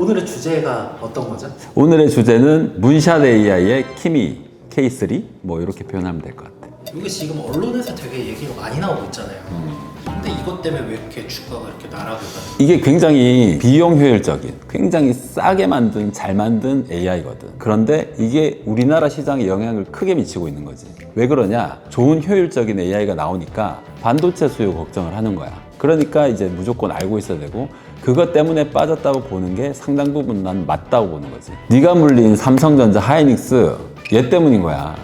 오늘의 주제가 어떤 거죠? 오늘의 주제는 문샷 AI의 키미 K3 뭐 이렇게 표현하면 될 것 같아요. 이게 지금 언론에서 되게 얘기가 많이 나오고 있잖아요. 근데 이것 때문에 왜 이렇게 주가가 이렇게 날아가요? 이게 굉장히 비용 효율적인, 굉장히 싸게 만든, 잘 만든 AI거든. 그런데 이게 우리나라 시장에 영향을 크게 미치고 있는 거지. 왜 그러냐? 좋은 효율적인 AI가 나오니까 반도체 수요 걱정을 하는 거야. 그러니까 이제 무조건 알고 있어야 되고, 그것 때문에 빠졌다고 보는 게 상당 부분 난 맞다고 보는 거지. 네가 물린 삼성전자, 하이닉스 얘 때문인 거야.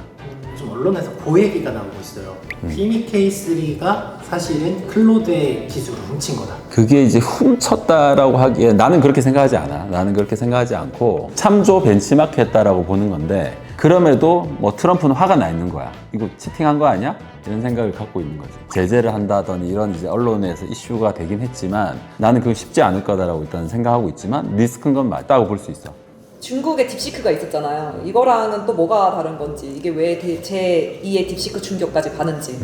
요즘 언론에서 그 얘기가 나오고 있어요. 키미 K3가 사실은 클로드의 기술을 훔친 거다. 그게 이제 훔쳤다라고 하기에 나는 그렇게 생각하지 않아. 나는 그렇게 생각하지 않고 참조 벤치마크 했다라고 보는 건데, 그럼에도 뭐 트럼프는 화가 나 있는 거야. 이거 치팅한 거 아니야? 이런 생각을 갖고 있는 거지. 제재를 한다더니 이런 이제 언론에서 이슈가 되긴 했지만 나는 그거 쉽지 않을 거다라고 일단 생각하고 있지만 리스크인 건 맞다고 볼 수 있어. 중국에 딥시크가 있었잖아요. 이거랑은 또 뭐가 다른 건지, 이게 왜 제2의 딥시크 충격까지 가는지.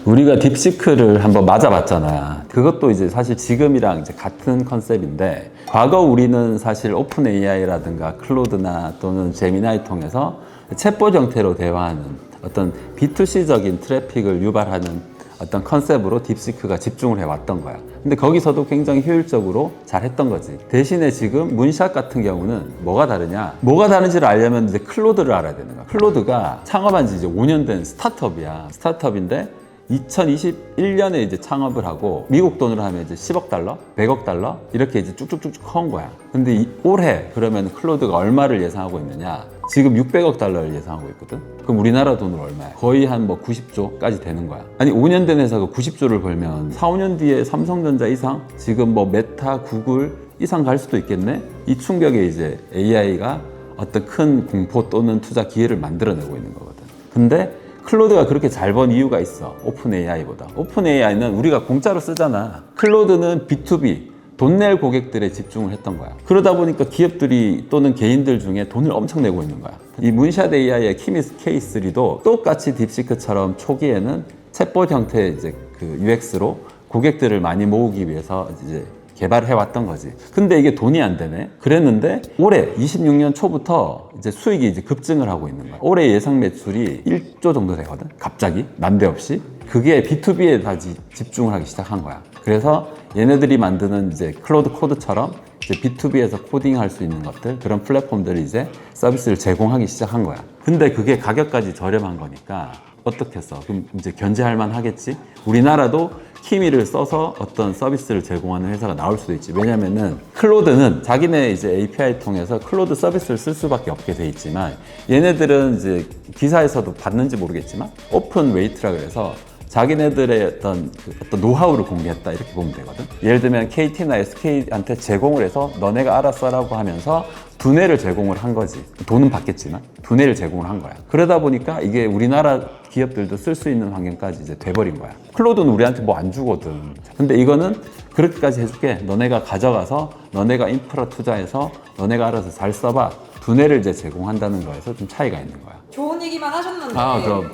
우리가 딥시크를 한번 맞아봤잖아. 그것도 이제 사실 지금이랑 이제 같은 컨셉인데, 과거 우리는 사실 오픈 AI라든가 클로드나 또는 제미나이 통해서 챗봇 형태로 대화하는 어떤 B2C적인 트래픽을 유발하는 어떤 컨셉으로 딥시크가 집중을 해왔던 거야. 근데 거기서도 굉장히 효율적으로 잘 했던 거지. 대신에 지금 문샷 같은 경우는 뭐가 다르냐? 뭐가 다른지를 알려면 이제 클로드를 알아야 되는 거야. 클로드가 창업한 지 이제 5년 된 스타트업이야. 스타트업인데 2021년에 이제 창업을 하고 미국 돈으로 하면 이제 10억 달러, 100억 달러 이렇게 이제 쭉쭉쭉쭉 커온 거야. 근데 올해 그러면 클로드가 얼마를 예상하고 있느냐? 지금 600억 달러를 예상하고 있거든. 그럼 우리나라 돈으로 얼마야? 거의 한 뭐 90조까지 되는 거야. 아니 5년 된 회사가 90조를 벌면 4, 5년 뒤에 삼성전자 이상, 지금 뭐 메타, 구글 이상 갈 수도 있겠네? 이 충격에 이제 AI가 어떤 큰 공포 또는 투자 기회를 만들어내고 있는 거거든. 근데 클로드가 그렇게 잘 번 이유가 있어. 오픈 AI보다. 오픈 AI는 우리가 공짜로 쓰잖아. 클로드는 B2B, 돈 낼 고객들에 집중을 했던 거야. 그러다 보니까 기업들이 또는 개인들 중에 돈을 엄청 내고 있는 거야. 이 문샷 AI의 키미 K3도 똑같이 딥시크처럼 초기에는 챗봇 형태의 이제 그 UX로 고객들을 많이 모으기 위해서 이제 개발을 해왔던 거지. 근데 이게 돈이 안 되네. 그랬는데 올해 26년 초부터 이제 수익이 이제 급증을 하고 있는 거야. 올해 예상 매출이 1조 정도 되거든. 갑자기 난데없이. 그게 B2B에 다 집중을 하기 시작한 거야. 그래서 얘네들이 만드는 이제 클로드 코드처럼 이제 B2B에서 코딩할 수 있는 것들, 그런 플랫폼들이 이제 서비스를 제공하기 시작한 거야. 근데 그게 가격까지 저렴한 거니까 어떻게 써? 그럼 이제 견제할 만 하겠지? 우리나라도 키미를 써서 어떤 서비스를 제공하는 회사가 나올 수도 있지. 왜냐면은 클로드는 자기네 이제 API 통해서 클로드 서비스를 쓸 수밖에 없게 돼 있지만, 얘네들은 이제 기사에서도 봤는지 모르겠지만 오픈 웨이트라 그래서 자기네들의 어떤 노하우를 공개했다 이렇게 보면 되거든. 예를 들면 KT나 SK한테 제공을 해서 너네가 알아서 라고 하면서 두뇌를 제공을 한 거지. 돈은 받겠지만 두뇌를 제공을 한 거야. 그러다 보니까 이게 우리나라 기업들도 쓸 수 있는 환경까지 이제 돼버린 거야. 클로드는 우리한테 뭐 안 주거든. 근데 이거는 그렇게까지 해줄게. 너네가 가져가서 너네가 인프라 투자해서 너네가 알아서 잘 써봐. 두뇌를 이제 제공한다는 거에서 좀 차이가 있는 거야. 좋은 얘기만 하셨는데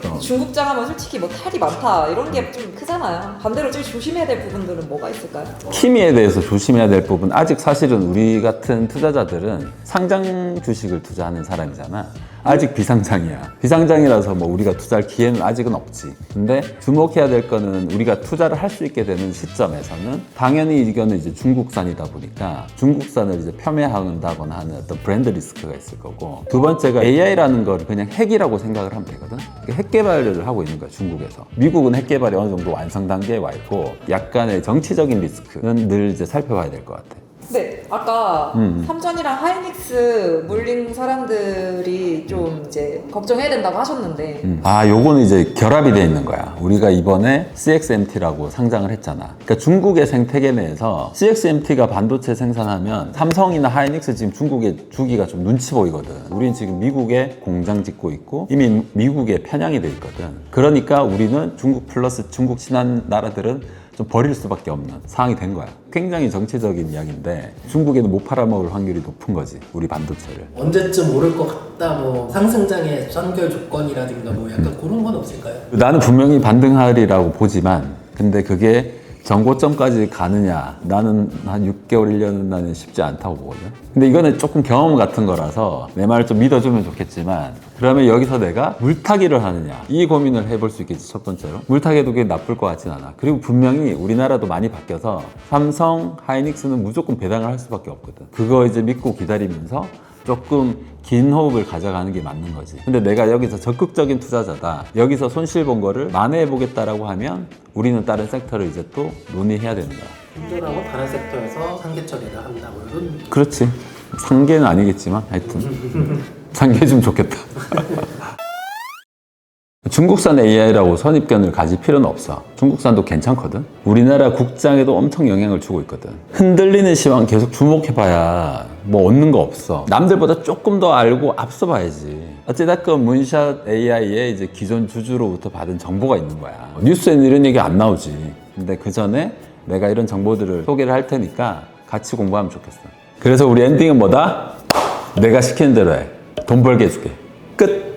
그럼. 중국장 하면 솔직히 뭐 탈이 많다 이런 게 좀 크잖아요. 반대로 좀 조심해야 될 부분들은 뭐가 있을까요? 키미에 대해서 조심해야 될 부분, 아직 사실은 우리 같은 투자자들은 상장 주식을 투자하는 사람이잖아. 아직 비상장이야. 비상장이라서 뭐 우리가 투자할 기회는 아직은 없지. 근데 주목해야 될 거는 우리가 투자를 할 수 있게 되는 시점에서는 당연히 이거는 이제 중국산이다 보니까 중국산을 이제 폄훼한다거나 하는 어떤 브랜드 리스크가 있을 거고, 두 번째가 AI라는 걸 그냥 핵이라고 생각을 하면 되거든. 핵 개발을 하고 있는 거야, 중국에서. 미국은 핵 개발이 어느 정도 완성 단계에 와 있고 약간의 정치적인 리스크는 늘 이제 살펴봐야 될 것 같아. 네, 아까 삼전이랑 하이닉스 물린 사람들이 좀 이제 걱정해야 된다고 하셨는데 요거는 이제 결합이 돼 있는 거야. 우리가 이번에 CXMT라고 상장을 했잖아. 그러니까 중국의 생태계 내에서 CXMT가 반도체 생산하면 삼성이나 하이닉스 지금 중국에 주기가 좀 눈치 보이거든. 우리는 지금 미국에 공장 짓고 있고 이미 미국에 편향이 돼 있거든. 그러니까 우리는 중국 플러스 중국 친한 나라들은 좀 버릴 수밖에 없는 상황이 된 거야. 굉장히 정치적인 이야기인데 중국에는 못 팔아먹을 확률이 높은 거지, 우리 반도체를. 언제쯤 오를 것 같다, 뭐 상승장의 선결 조건이라든가 뭐 약간 그런 건 없을까요? 나는 분명히 반등하리라고 보지만, 근데 그게 정고점까지 가느냐, 나는 한 6개월, 1년은 나는 쉽지 않다고 보거든. 근데 이거는 조금 경험 같은 거라서 내 말을 좀 믿어주면 좋겠지만, 그러면 여기서 내가 물타기를 하느냐, 이 고민을 해볼 수 있겠지. 첫 번째로 물타기도 그게 나쁠 것 같진 않아. 그리고 분명히 우리나라도 많이 바뀌어서 삼성, 하이닉스는 무조건 배당을 할 수밖에 없거든. 그거 이제 믿고 기다리면서 조금 긴 호흡을 가져가는 게 맞는 거지. 근데 내가 여기서 적극적인 투자자다, 여기서 손실 본 거를 만회해 보겠다라고 하면 우리는 다른 섹터를 이제 또 논의해야 되는 거야. 충전하고 다른 섹터에서 상계 처리를 한다고 이런. 그렇지. 상계는 아니겠지만 하여튼 상계해주면 좋겠다. 중국산 AI라고 선입견을 가질 필요는 없어. 중국산도 괜찮거든. 우리나라 국장에도 엄청 영향을 주고 있거든. 흔들리는 시황 계속 주목해봐야 뭐 얻는 거 없어. 남들보다 조금 더 알고 앞서 봐야지. 어찌됐건 문샷 AI의 이제 기존 주주로부터 받은 정보가 있는 거야. 뉴스에는 이런 얘기 안 나오지. 근데 그 전에 내가 이런 정보들을 소개를 할 테니까 같이 공부하면 좋겠어. 그래서 우리 엔딩은 뭐다? 내가 시키는 대로 해. 돈 벌게 해줄게. 끝!